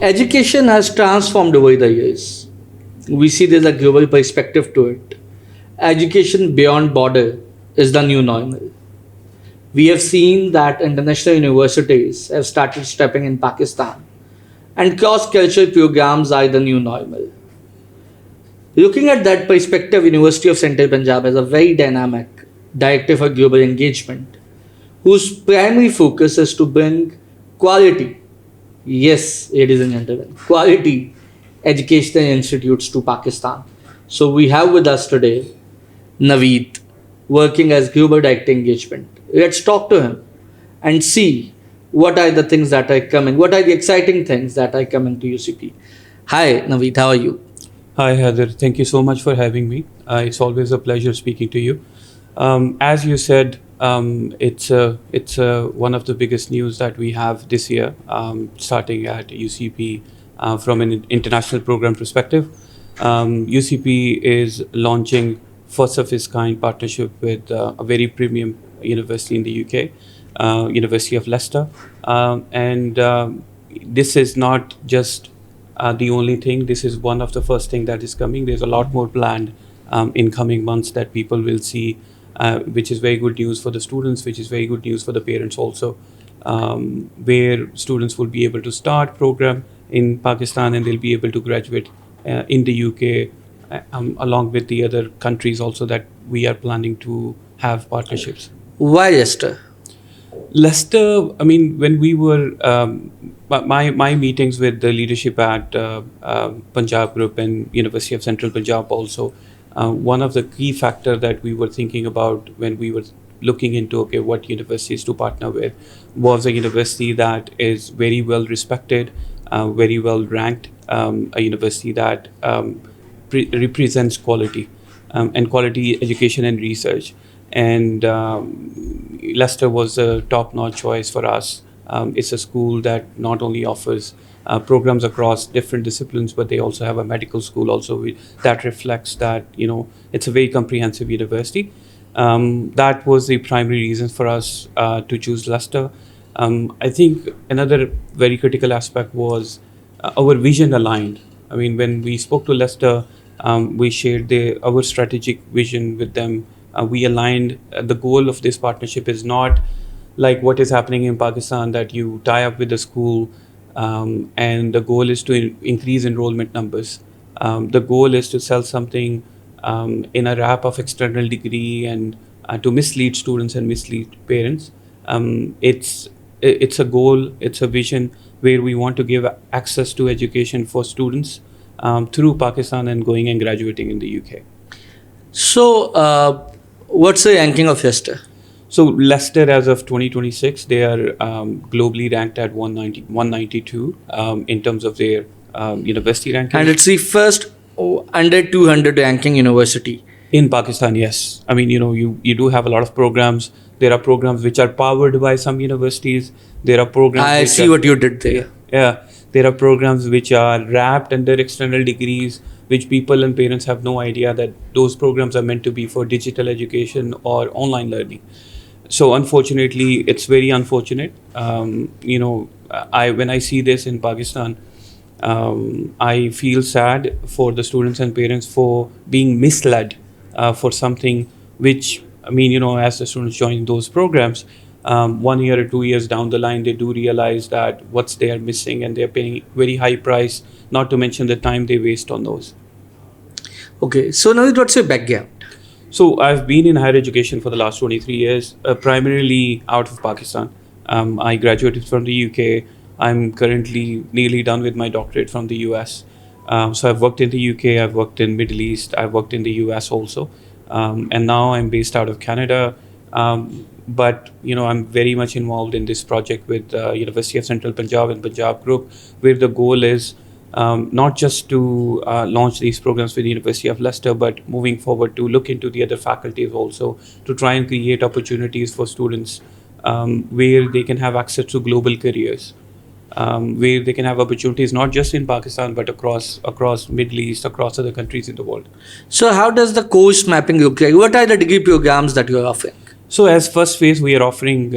Education has transformed over the years. We see there's a global perspective to it. Education beyond border is the new normal. We have seen that international universities have started stepping in Pakistan, and cross-cultural programs are the new normal. Looking at that perspective, University of Central Punjab has a very dynamic directive for global engagement, whose primary focus is to bring quality, yes, ladies and gentlemen, quality educational institutes to Pakistan. So we have with us today Naveed, working as global director engagement. Let's talk to him and see what are the things that are coming, what are the exciting things that are coming to UCP. Hi, Naveed, how are you? Hi, Haider. Thank you so much for having me. It's always a pleasure speaking to you. As you said, it's one of the biggest news that we have this year, starting at UCP from an international program perspective. UCP is launching first of its kind partnership with a very premium university in the UK, University of Leicester, and this is not just the only thing. This is one of the first thing that is coming. There's a lot more planned in coming months that people will see, which is very good news for the students, which is very good news for the parents also, where students will be able to start program in Pakistan and they'll be able to graduate in the UK, along with the other countries also that we are planning to have partnerships. Why Leicester? Leicester, I mean, when we were, my meetings with the leadership at Punjab Group and University of Central Punjab also, one of the key factor that we were thinking about when we were looking into, okay, what universities to partner with, was a university that is very well respected, very well ranked, a university that represents quality and quality education and research. And Leicester was a top-notch choice for us. It's a school that not only offers programs across different disciplines, but they also have a medical school also that reflects that, you know, it's a very comprehensive university. That was the primary reason for us to choose Leicester. I think another very critical aspect was our vision aligned. I mean, when we spoke to Leicester, we shared our strategic vision with them. We aligned. The goal of this partnership is not like what is happening in Pakistan, that you tie up with the school and the goal is to increase enrollment numbers. The goal is to sell something in a wrap of external degree and to mislead students and mislead parents. It's a goal, it's a vision where we want to give access to education for students through Pakistan and going and graduating in the UK. So, what's the ranking of Leicester? So Leicester, as of 2026, they are globally ranked at 192 in terms of their university ranking. And it's the first under 200 ranking university. In Pakistan, yes. I mean, you know, you do have a lot of programs. There are programs which are powered by some universities. There are programs. I see what you did there. Yeah. There are programs which are wrapped under external degrees, which people and parents have no idea that those programs are meant to be for digital education or online learning. So unfortunately, it's very unfortunate. You know, when I see this in Pakistan, I feel sad for the students and parents for being misled for something which, I mean, you know, as the students join those programs, 1 year or 2 years down the line, they do realize that what's they are missing and they're paying very high price, not to mention the time they waste on those. Okay, so now what's your background? So I've been in higher education for the last 23 years, primarily out of Pakistan. I graduated from the UK. I'm currently nearly done with my doctorate from the US. So I've worked in the UK, I've worked in Middle East, I've worked in the US also. And now I'm based out of Canada. But, you know, I'm very much involved in this project with University of Central Punjab and Punjab Group, where the goal is not just to launch these programs with the University of Leicester, but moving forward to look into the other faculties also, to try and create opportunities for students where they can have access to global careers, where they can have opportunities not just in Pakistan, but across Middle East, across other countries in the world. So how does the course mapping look like? What are the degree programs that you are offering? So as first phase, we are offering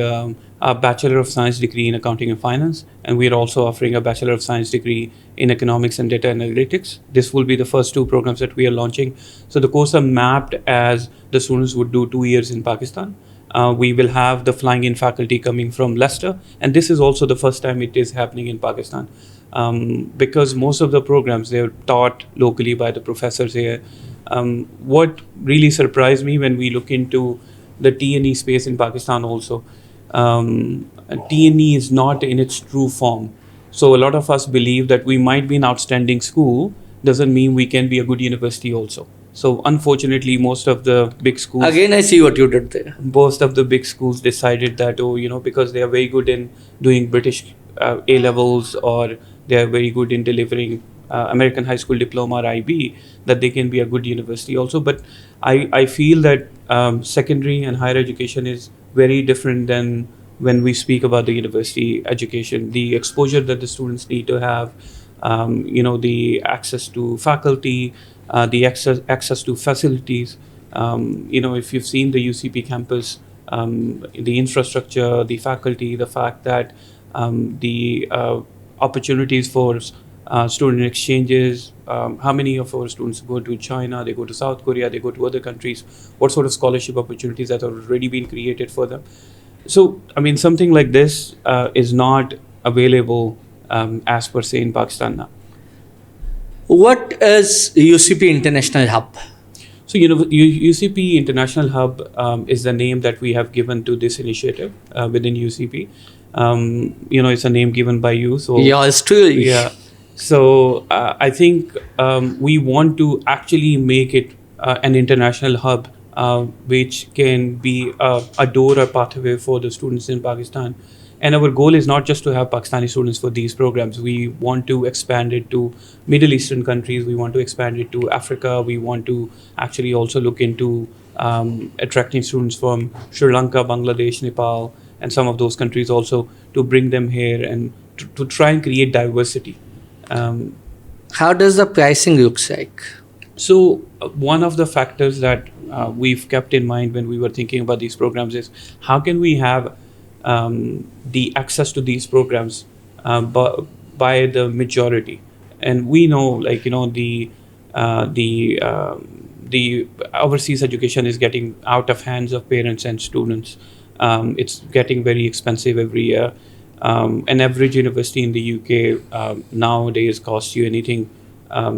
a Bachelor of Science degree in Accounting and Finance, and we are also offering a Bachelor of Science degree in Economics and Data Analytics. This will be the first two programs that we are launching. So the course are mapped as the students would do 2 years in Pakistan. We will have the flying in faculty coming from Leicester, and this is also the first time it is happening in Pakistan. Because most of the programs they're taught locally by the professors here. What really surprised me when we look into the T&E space in Pakistan also, T&E is not in its true form. So a lot of us believe that we might be an outstanding school doesn't mean we can be a good university also. So unfortunately, most of the big schools, Again, I see what you did there. most of the big schools decided that, oh, because they are very good in doing British A levels, or they are very good in delivering American High School Diploma or IB, that they can be a good university also. But I feel that secondary and higher education is very different than when we speak about the university education. The exposure that the students need to have, the access to faculty, the access to facilities. If you've seen the UCP campus, the infrastructure, the faculty, the fact that the opportunities for student exchanges, how many of our students go to China, they go to South Korea, they go to other countries, what sort of scholarship opportunities that have already been created for them. So, something like this is not available as per se in Pakistan now. What is UCP International Hub? So, UCP International Hub is the name that we have given to this initiative within UCP. It's a name given by you. So Yours truly. Yeah. So I think we want to actually make it an international hub, which can be a door or pathway for the students in Pakistan. And our goal is not just to have Pakistani students for these programs. We want to expand it to Middle Eastern countries. We want to expand it to Africa. We want to actually also look into attracting students from Sri Lanka, Bangladesh, Nepal, and some of those countries also, to bring them here and to try and create diversity. How does the pricing looks like? So one of the factors that we've kept in mind when we were thinking about these programs is how can we have the access to these programs by the majority. And we know, the overseas education is getting out of hands of parents and students. It's getting very expensive every year. An average university in the UK nowadays costs you anything.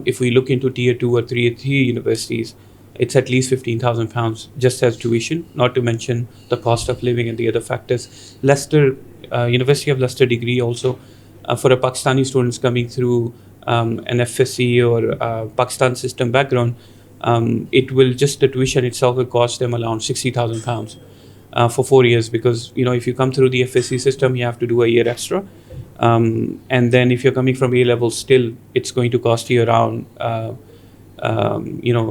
If we look into tier 2 or tier 3 universities, it's at least £15,000 just as tuition, not to mention the cost of living and the other factors. Leicester, University of Leicester degree also, for a Pakistani students coming through an FSC or Pakistan system background, the tuition itself will cost them around £60,000 for 4 years, because if you come through the FSC system, you have to do a year extra, and then if you're coming from A level, still it's going to cost you around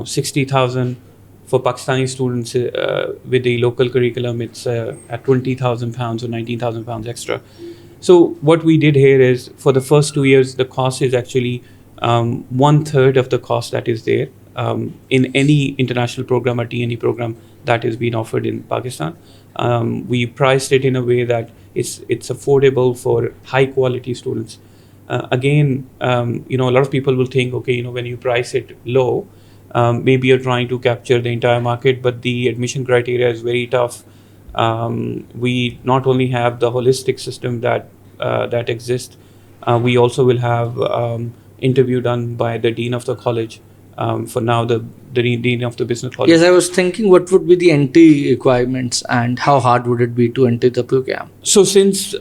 60,000. For Pakistani students with the local curriculum, it's at £20,000 or £19,000 extra. So what we did here is, for the first 2 years, the cost is actually 1/3 of the cost that is there in any international program or T&E program that is being offered in Pakistan. We priced it in a way that it's affordable for high quality students. Again, a lot of people will think, okay, when you price it low, maybe you're trying to capture the entire market, but the admission criteria is very tough. We not only have the holistic system that exists, we also will have interview done by the dean of the college. For now, the dean of the business college. Yes, I was thinking, what would be the entry requirements and how hard would it be to enter the program? So since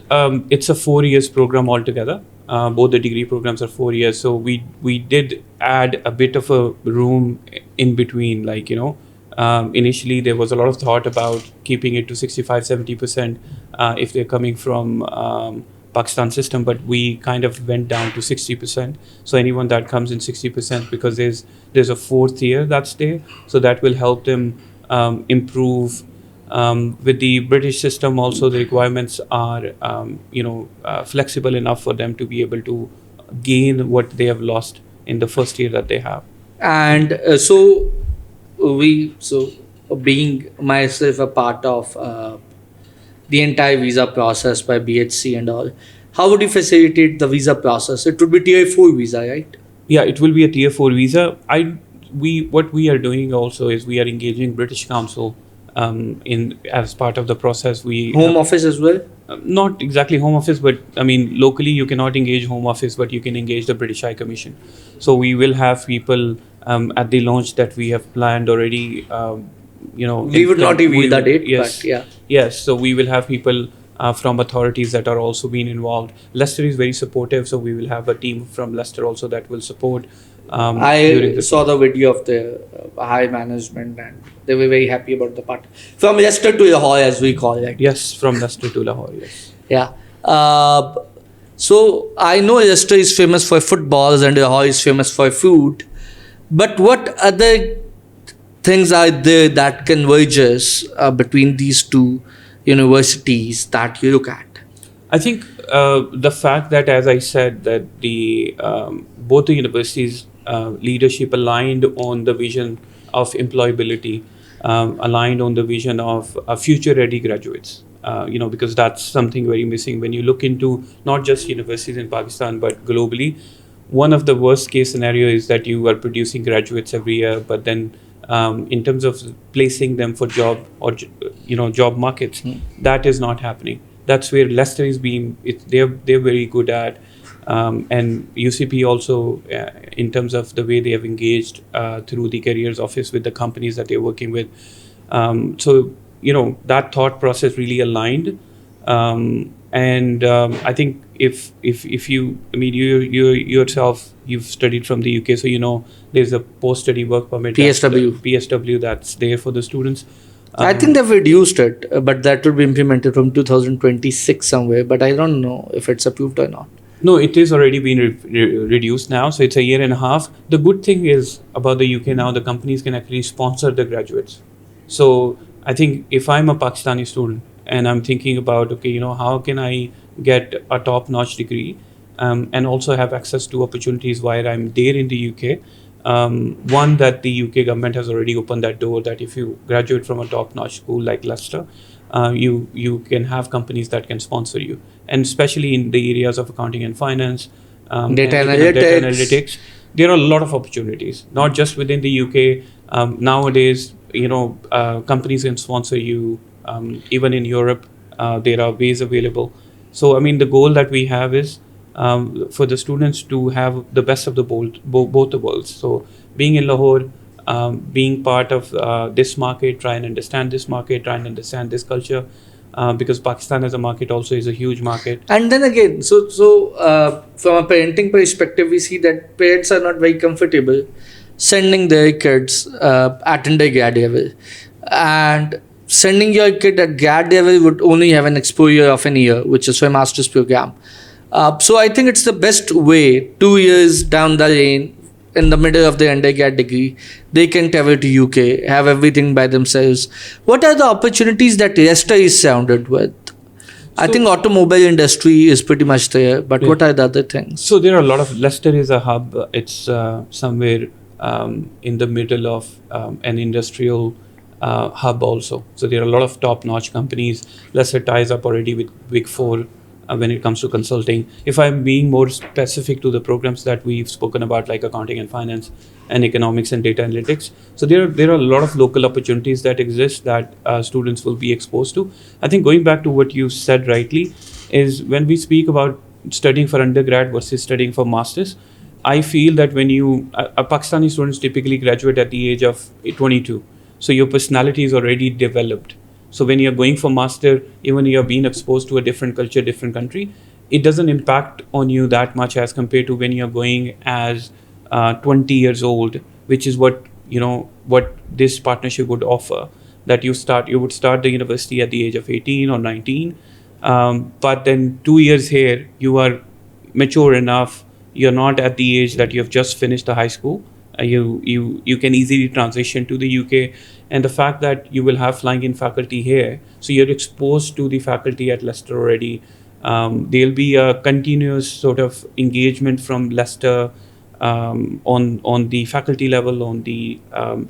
it's a 4 years program altogether, both the degree programs are 4 years. So we did add a bit of a room in between, initially there was a lot of thought about keeping it to 65-70% if they're coming from Pakistan system, but we kind of went down to 60%. So anyone that comes in 60%, because there's a 4th year that's there, so that will help them improve. With the British system also, the requirements are flexible enough for them to be able to gain what they have lost in the first year that they have. And being myself a part of the entire visa process by BHC and all. How would you facilitate the visa process? It would be tier 4 visa, right? Yeah, it will be a tier 4 visa. What we are doing also is we are engaging British Council in as part of the process. We Home office as well? not exactly Home Office, but I mean locally you cannot engage Home Office, but you can engage the British High Commission. So we will have people at the launch that we have planned already. We would not reveal the date, yes, but yeah. yes. So we will have people from authorities that are also being involved. Leicester is very supportive, so we will have a team from Leicester also that will support. During I the saw the video of the high management and they were very happy about the part. From Leicester to Lahore, as we call it. Yes, from Leicester to Lahore. Yes. Yeah. So I know Leicester is famous for footballs and Lahore is famous for food. But what other things are there that converges between these two universities that you look at? I think the fact that, as I said, that the both the universities' leadership aligned on the vision of employability, aligned on the vision of future-ready graduates. Because that's something very missing when you look into not just universities in Pakistan but globally. One of the worst case scenario is that you are producing graduates every year, but then in terms of placing them for job or job markets, that is not happening. That's where Leicester is being. They're very good at, and UCP also in terms of the way they have engaged through the careers office with the companies that they're working with. So that thought process really aligned, and I think if you, I mean, you yourself, you've studied from the UK, so there's a post-study work permit, PSW that's there for the students. I think they've reduced it, but that will be implemented from 2026 somewhere. But I don't know if it's approved or not. No, it is already been reduced now, so it's a year and a half. The good thing is about the UK now, the companies can actually sponsor the graduates. So I think if I'm a Pakistani student and I'm thinking about, okay, how can I get a top-notch degree and also have access to opportunities while I'm there in the UK. One, that the UK government has already opened that door, that if you graduate from a top-notch school like Leicester, you can have companies that can sponsor you, and especially in the areas of accounting and finance, data analytics. There are a lot of opportunities, not just within the UK. Nowadays, companies can sponsor you even in Europe. There are ways available. So, I mean, the goal that we have is for the students to have the best of the both the worlds. So being in Lahore, being part of this market, try and understand this market, try and understand this culture, because Pakistan as a market also is a huge market. And then again, so from a parenting perspective, we see that parents are not very comfortable sending their kids at undergrad level. And sending your kid at grad level would only have an exposure of an year, which is for a master's program. So I think it's the best way, 2 years down the lane, in the middle of their undergrad degree, they can travel to UK, have everything by themselves. What are the opportunities that Leicester is surrounded with? I think automobile industry is pretty much there, but what are the other things? So there are a lot of, Leicester is a hub. It's somewhere in the middle of an industrial hub also. So there are a lot of top-notch companies. Leicester ties up already with Big Four when it comes to consulting. If I'm being more specific to the programs that we've spoken about, like accounting and finance and economics and data analytics, so there are a lot of local opportunities that exist that students will be exposed to. I think going back to what you said rightly is when we speak about studying for undergrad versus studying for masters, I feel that when Pakistani students typically graduate at the age of 22, so your personality is already developed. So when you're going for master, even you're being exposed to a different culture, different country, it doesn't impact on you that much as compared to when you're going as 20 years old, which is what this partnership would offer. That you would start the university at the age of 18 or 19, but then 2 years here, you are mature enough. You're not at the age that you have just finished the high school. You can easily transition to the UK, and the fact that you will have flying in faculty here, so you're exposed to the faculty at Leicester already. There'll be a continuous sort of engagement from Leicester on the faculty level, on the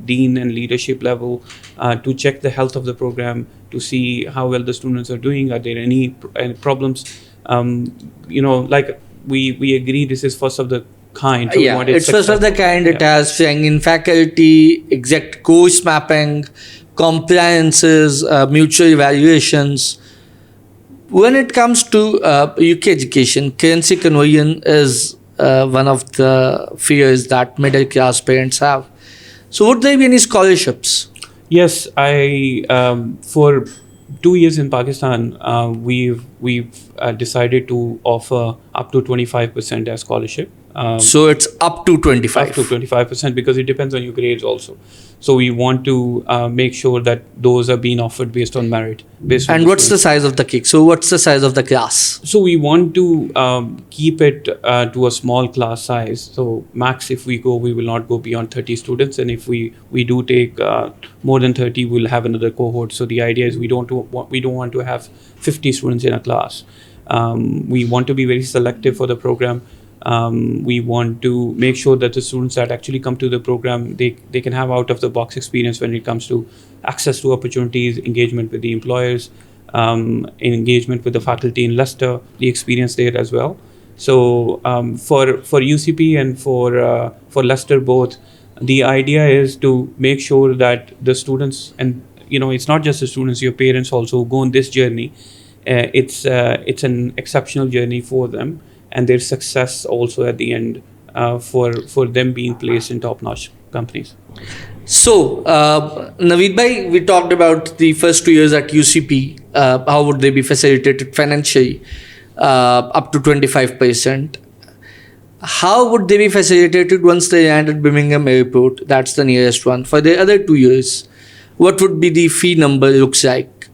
dean and leadership level, to check the health of the program, to see how well the students are doing. Are there any problems? Like we agree this is first of the kind. So we Yeah, want it it's first of the successful. kind. It Yeah. has training in faculty, exact course mapping, compliances, mutual evaluations. When it comes to UK education, currency conversion is one of the fears that middle class parents have. So, would there be any scholarships? Yes, I for 2 years in Pakistan, we've decided to offer up to 25% as scholarship. So, it's up to Up to 25. 25% because it depends on your grades also. So we want to make sure that those are being offered based on merit. Based on And the what's the students. size of the cake? So, what's the size of the class? So we want to keep it to a small class size. So max, if we go, we will not go beyond 30 students, and if we do take more than 30, we'll have another cohort. So the idea is we don't want to have 50 students in a class. We want to be very selective for the program. We want to make sure that the students that actually come to the program, they can have out of the box experience when it comes to access to opportunities, engagement with the employers, engagement with the faculty in Leicester, the experience there as well. So for UCP and for Leicester both, the idea is to make sure that the students, and it's not just the students, your parents also go on this journey. It's an exceptional journey for them, and their success also at the end for them being placed in top-notch companies. So, Naveed bhai, we talked about the first 2 years at UCP. How would they be facilitated financially? Up to 25%. How would they be facilitated once they land at Birmingham Airport? That's the nearest one. For the other 2 years, what would be the fee number looks like?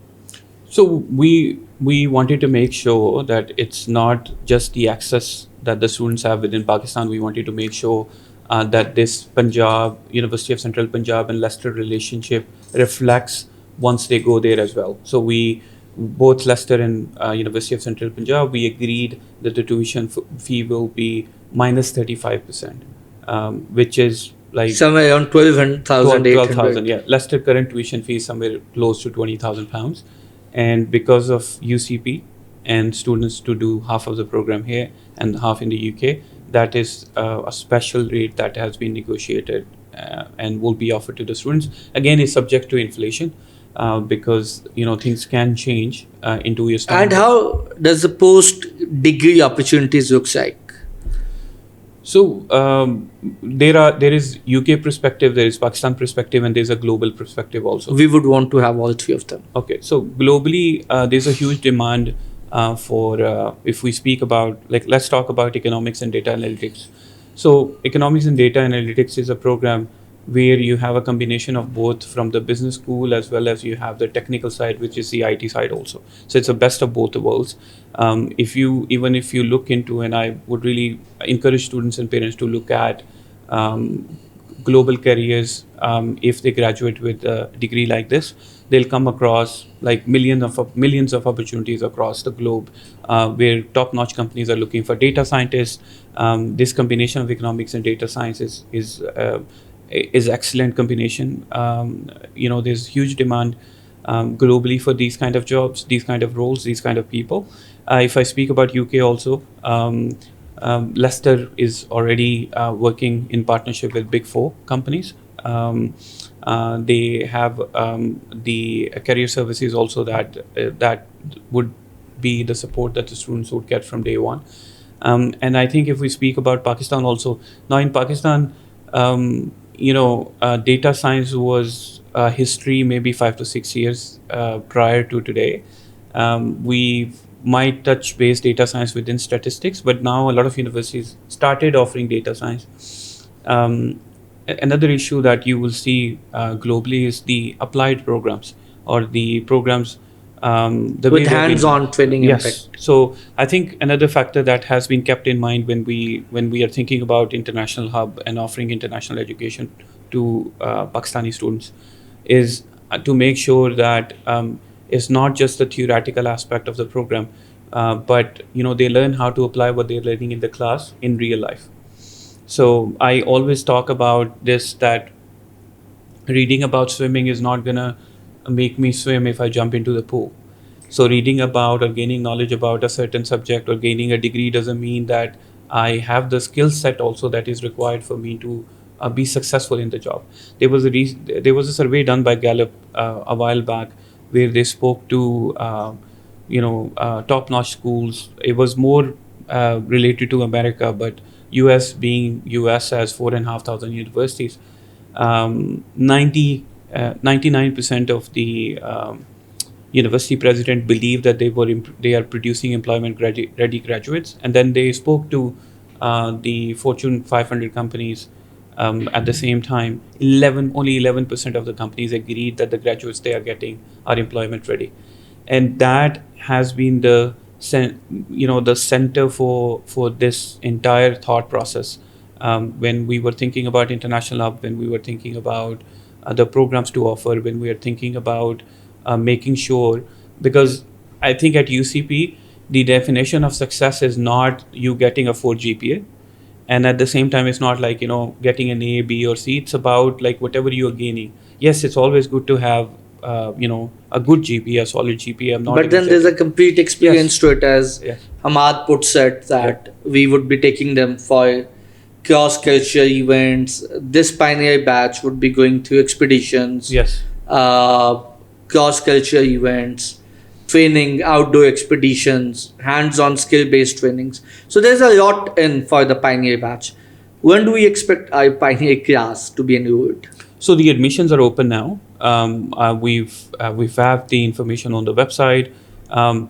So we wanted to make sure that it's not just the access that the students have within Pakistan. We wanted to make sure that this Punjab, University of Central Punjab and Leicester relationship reflects once they go there as well. So both Leicester and University of Central Punjab, we agreed that the tuition fee will be minus 35%, which is like Somewhere around 12,800. Yeah. Leicester current tuition fee is somewhere close to £20,000. And because of UCP and students to do half of the program here and half in the UK, that is a special rate that has been negotiated and will be offered to the students. Again, it's subject to inflation because things can change in 2 years' time. And how does the post-degree opportunities looks like? So there is UK perspective, there is Pakistan perspective, and there's a global perspective also. We would want to have all three of them. Okay, so globally, there's a huge demand for if we speak about, like, let's talk about economics and data analytics. So economics and data analytics is a program where you have a combination of both from the business school as well as you have the technical side, which is the IT side also. So it's a best of both the worlds. If you look into, and I would really encourage students and parents to look at global careers, if they graduate with a degree like this, they'll come across like millions of opportunities across the globe, where top-notch companies are looking for data scientists. This combination of economics and data science is excellent combination. There's huge demand globally for these kind of jobs, these kind of roles, these kind of people. If I speak about UK also, Leicester is already working in partnership with Big Four companies. They have the career services also that would be the support that the students would get from day one. And I think if we speak about Pakistan also, now in Pakistan, data science was history maybe 5 to 6 years prior to today. We might touch base data science within statistics, but now a lot of universities started offering data science. Another issue that you will see globally is the applied programs or the programs with hands-on training yes. impact. So I think another factor that has been kept in mind when we are thinking about international hub and offering international education to Pakistani students is to make sure that it's not just the theoretical aspect of the program, but they learn how to apply what they're learning in the class in real life. So I always talk about this, that reading about swimming is not gonna make me swim if I jump into the pool. So reading about or gaining knowledge about a certain subject or gaining a degree doesn't mean that I have the skill set also that is required for me to be successful in the job. There was a survey done by Gallup a while back where they spoke to top-notch schools. It was more related to America, but US being US has 4,500 universities. 99% of the university president believed that they are producing employment ready graduates, and then they spoke to the Fortune 500 companies. At the same time, only 11% of the companies agreed that the graduates they are getting are employment ready, and that has been the center for this entire thought process. When we were thinking about international hub, when we were thinking about the programs to offer, when we are thinking about making sure, because I think at UCP the definition of success is not you getting a 4 GPA, and at the same time it's not like getting an A, B or C. It's about like whatever you are gaining. Yes, it's always good to have a good GPA, a solid GPA. I'm not. But then there's a complete experience Yes. to it, as Yes. Hamad puts it, that we would be taking them for cross-culture events. This pioneer batch would be going through expeditions, Yes. Cross-culture events, training, outdoor expeditions, hands-on skill-based trainings. So there's a lot in for the pioneer batch. When do we expect our pioneer class to be enrolled? So the admissions are open now. We've have the information on the website.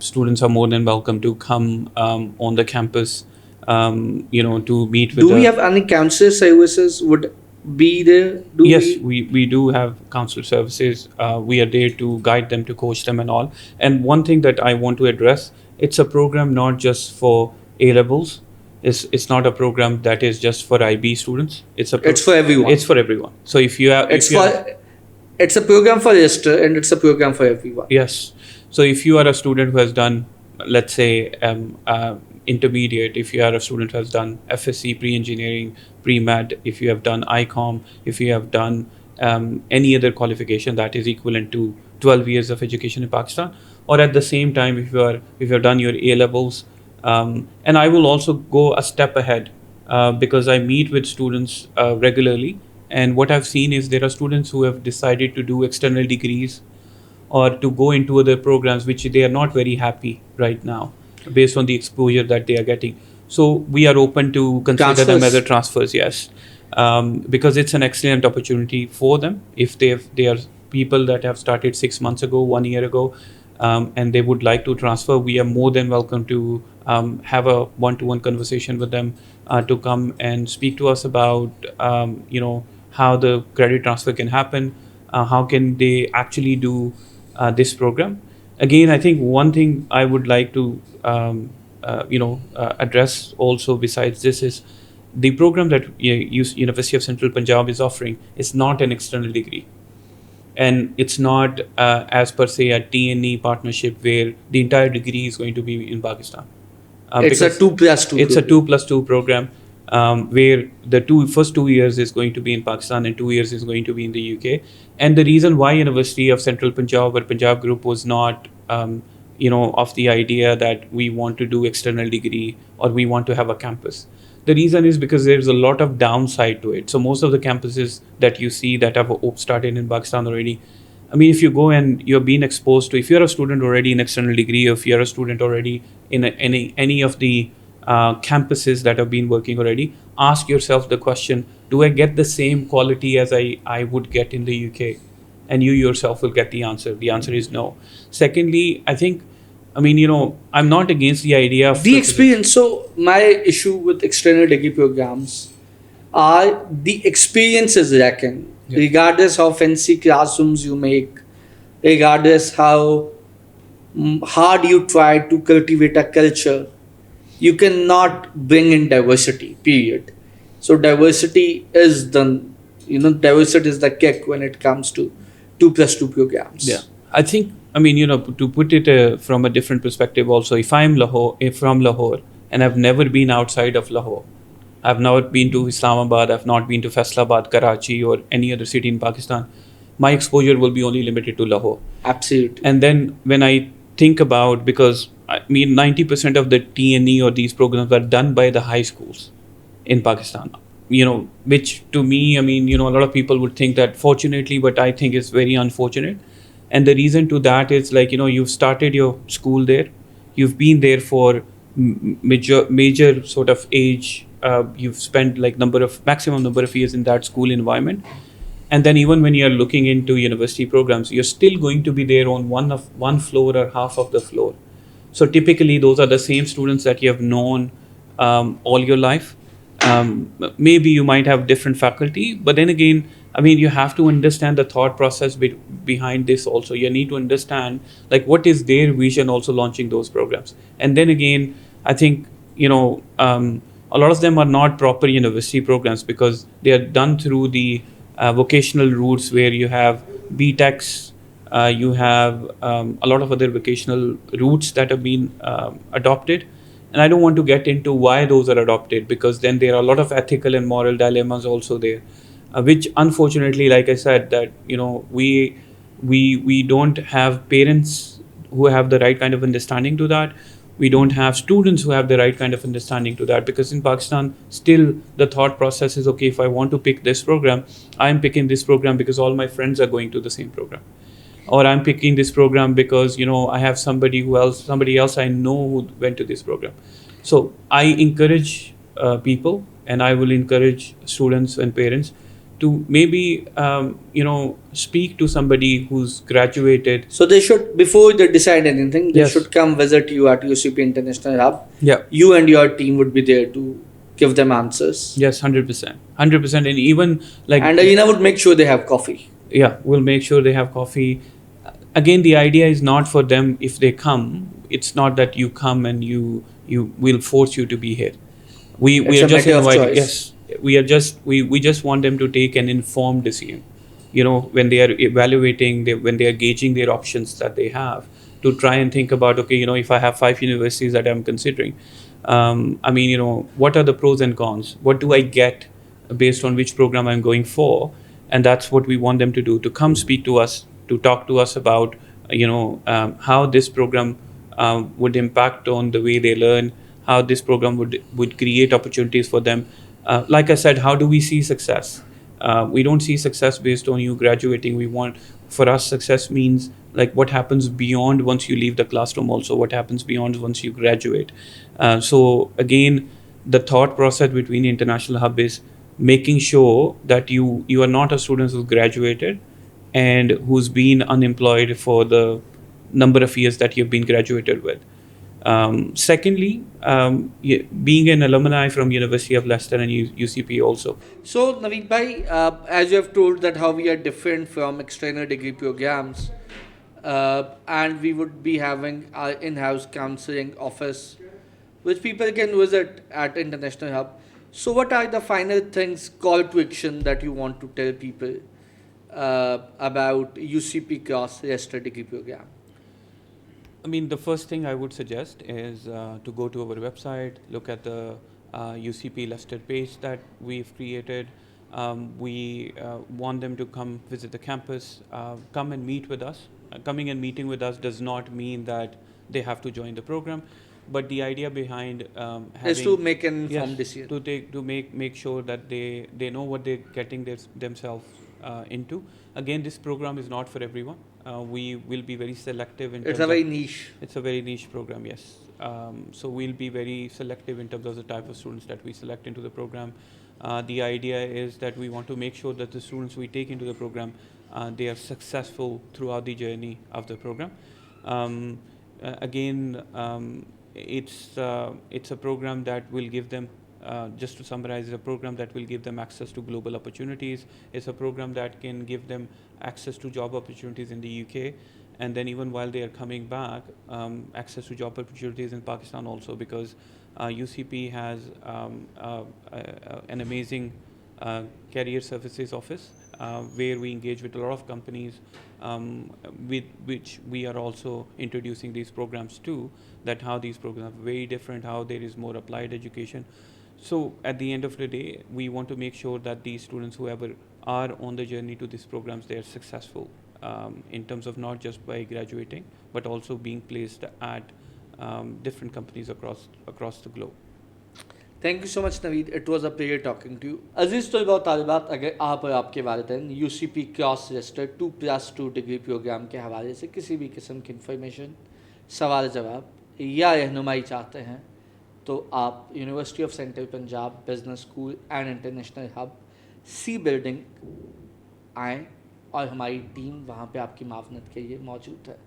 Students are more than welcome to come on the campus. To meet with. Do we have any counselor services would be there? Yes, we do have counselor services. We are there to guide them, to coach them and all. And one thing that I want to address, it's a program not just for A levels. It's not a program that is just for IB students. It's for everyone. It's for everyone. So if you have, it's a program for Leicester and it's a program for everyone. Yes. So if you are a student who has done, let's say, intermediate, if you are a student who has done FSC, pre-engineering, pre-med, if you have done ICOM, if you have done any other qualification that is equivalent to 12 years of education in Pakistan, or at the same time, if you have done your A levels, and I will also go a step ahead because I meet with students regularly, and what I've seen is there are students who have decided to do external degrees or to go into other programs which they are not very happy right now based on the exposure that they are getting. So we are open to consider them as a transfers, yes, because it's an excellent opportunity for them. If they are people that have started 6 months ago, 1 year ago, and they would like to transfer, we are more than welcome to have a one-to-one conversation with them to come and speak to us about how the credit transfer can happen, how can they actually do this program. Again, I think one thing I would like to address also besides this is the program that University of Central Punjab is offering is not an external degree, and it's not as per se a TNE partnership where the entire degree is going to be in Pakistan. It's a 2+2. It's a 2+2 program where the first 2 years is going to be in Pakistan and 2 years is going to be in the UK. And the reason why University of Central Punjab or Punjab Group was not of the idea that we want to do external degree or we want to have a campus. The reason is because there's a lot of downside to it. So most of the campuses that you see that have started in Pakistan already, I mean, if you go and you're being exposed to, if you're a student already in external degree, or if you're a student already in any of the campuses that have been working already, ask yourself the question, do I get the same quality as I would get in the UK? And you yourself will get the answer. The answer is no. Secondly, I think, I'm not against the idea of the experience. So my issue with external degree programs are the experiences lacking. Yeah. Regardless how fancy classrooms you make, regardless how hard you try to cultivate a culture, you cannot bring in diversity, period. So diversity is diversity is the kick when it comes to 2+2 programs. Yeah, I think, to put it from a different perspective also, if I'm from Lahore and I've never been outside of Lahore, I've not been to Islamabad, I've not been to Faisalabad, Karachi or any other city in Pakistan, my exposure will be only limited to Lahore. Absolutely. And then when I think about, because I mean 90% of the TNE or these programs are done by the high schools in Pakistan, which to me, I mean, a lot of people would think that fortunately, but I think it's very unfortunate. And the reason to that is like, you've started your school there, you've been there for major sort of age, you've spent like maximum number of years in that school environment. And then even when you're looking into university programs, you're still going to be there on one floor or half of the floor. So typically those are the same students that you have known all your life. Maybe you might have different faculty, but then again, I mean, you have to understand the thought process behind this also. You need to understand like what is their vision also launching those programs. And then again, I think, a lot of them are not proper university programs because they are done through the vocational routes where you have BTECs, you have a lot of other vocational routes that have been adopted. And I don't want to get into why those are adopted, because then there are a lot of ethical and moral dilemmas also there, which unfortunately, like I said, that we don't have parents who have the right kind of understanding to that. We don't have students who have the right kind of understanding to that, because in Pakistan still the thought process is, okay, if I want to pick this program, I'm picking this program because all my friends are going to the same program, or I'm picking this program because I have somebody else I know who went to this program. So I encourage people, and I will encourage students and parents to maybe speak to somebody who's graduated. So they should, before they decide anything, they Yes. should come visit you at UCP International Hub. Yeah. You and your team would be there to give them answers. Yes, 100%, 100%, and even like. And Alina would make sure they have coffee. Yeah, we'll make sure they have coffee. Again, the idea is not for them if they come. It's not that you come and you will force you to be here. We It's are a just matter of inviting. choice. Yes, we just want them to take an informed decision. When they are evaluating, when they are gauging their options that they have, to try and think about, okay, if I have 5 universities that I'm considering, I mean, what are the pros and cons? What do I get based on which program I'm going for? And that's what we want them to do, to come speak to us, to talk to us about how this program would impact on the way they learn, how this program would create opportunities for them. Like I said, how do we see success? We don't see success based on you graduating. For us, success means like what happens beyond once you leave the classroom, also what happens beyond once you graduate. So again, the thought process between the International Hub is making sure that you are not a student who's graduated and who's been unemployed for the number of years that you've been graduated with. Secondly, being an alumni from University of Leicester and UCP also. So, Naveed bhai, as you have told that how we are different from external degree programs, and we would be having our in-house counseling office, which people can visit at International Hub. So, what are the final things, call to action that you want to tell people about UCP Cross Leicester degree program? I mean, the first thing I would suggest is to go to our website, look at the UCP Leicester page that we've created. We want them to come visit the campus, come and meet with us. Coming and meeting with us does not mean that they have to join the program, but the idea behind Is to make an informed yes, decision. to make sure that they know what they're getting themselves into. Again, this program is not for everyone. We will be very selective in It's terms a very of, niche. it's a very niche program, yes. So we'll be very selective in terms of the type of students that we select into the program. The idea is that we want to make sure that the students we take into the program, they are successful throughout the journey of the program. Again, it's a program that will give them, just to summarize, it's a program that will give them access to global opportunities. It's a program that can give them access to job opportunities in the UK, and then even while they are coming back, access to job opportunities in Pakistan also, because UCP has an amazing career services office where we engage with a lot of companies with which we are also introducing these programs to, that how these programs are very different, how there is more applied education. So at the end of the day, we want to make sure that these students, whoever are on the journey to these programs, they are successful in terms of not just by graduating, but also being placed at different companies across the globe. Thank you so much Naveed, it was a player talking to you. अजीज तलबा और तालिबात, अगर आप और आपके वालिदैन UCP cross register 2+2 degree program के हवाले से किसी भी किस्म की इंफॉर्मेशन, सवाल जवाब या रहनुमाई चाहते हैं, तो आप university of central Punjab business school and international hub C building आएँ और हमारी टीम वहाँ पे आपकी मावनत के लिए मौजूद है।